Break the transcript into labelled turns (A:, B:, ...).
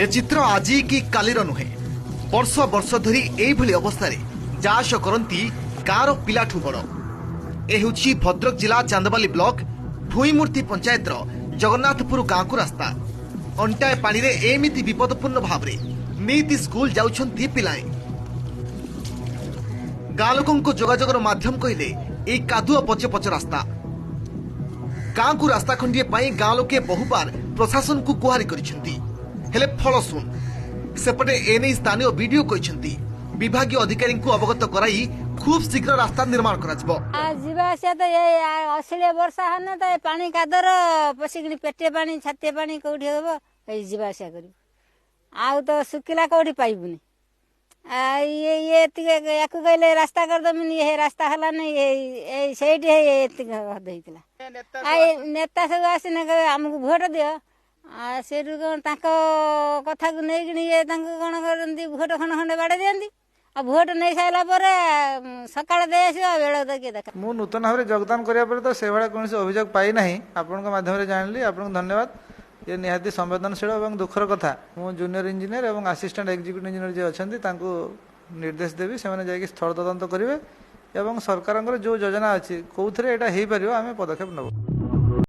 A: ए चित्र आज कि कालीर नुहे वर्ष वर्ष धरी एभली अवस्था जाश करती गाँव पिलाठू बड़। ए हूँ भद्रक जिला चांदबाली ब्लॉक भूईमूर्ति पंचायत जगन्नाथपुर गाँव को रास्ता। अंटाए पानी रे एमिति विपदपूर्ण भाव नीति स्कूल जाउछंती पिलाए। गाँ लोकों जोगाजोगर माध्यम कहले ए कादुआ पचे पच रास्ता। गाँ को रास्ता खंडिए पाई गाँ लोके बहुबार प्रशासन को गुहारी करिसेंती, हेले फल सुन सेपटे एने स्थानीय वीडियो कहते विभागीय अधिकारी को अवगत कराई खूब शीघ्र रास्ता निर्माण कराजिबो।
B: जीवासिया तो ये असलिया वर्षा हने तो पानी कादर पसिकनी पेटे पानी छाते पानी कोठी होबो ए जीवासिया करी आउ तो सुकिला कोठी पाइबुनी। ये याकु कहले रास्ता कर दमिनी ये रास्ता हला नहीं ये सेठी है देइतला आई नेता सब आसिने हमकु भोट दियो सेठु कथा को नहीं ये कौन करती भोट खंड खंडे बाड़े दिखती आ भोट नहीं सारा पर सकाल दे बेल किए देखा
C: मु नूतन भाव में योगदान कराया तो से भाया कौन अभियोग पाई ना आपण माध्यम जानी आपको धन्यवाद। ये निहाती संवेदनशील और दुखर कथा मु जूनियर इंजीनियर और असिस्टेंट एक्जिक्यूटिव इंजीनियर जी अच्छा निर्देश देवी से स्थल तदंत करेंगे और सरकार जो योजना अच्छी कौन हो पार आम पदक्षेप नब।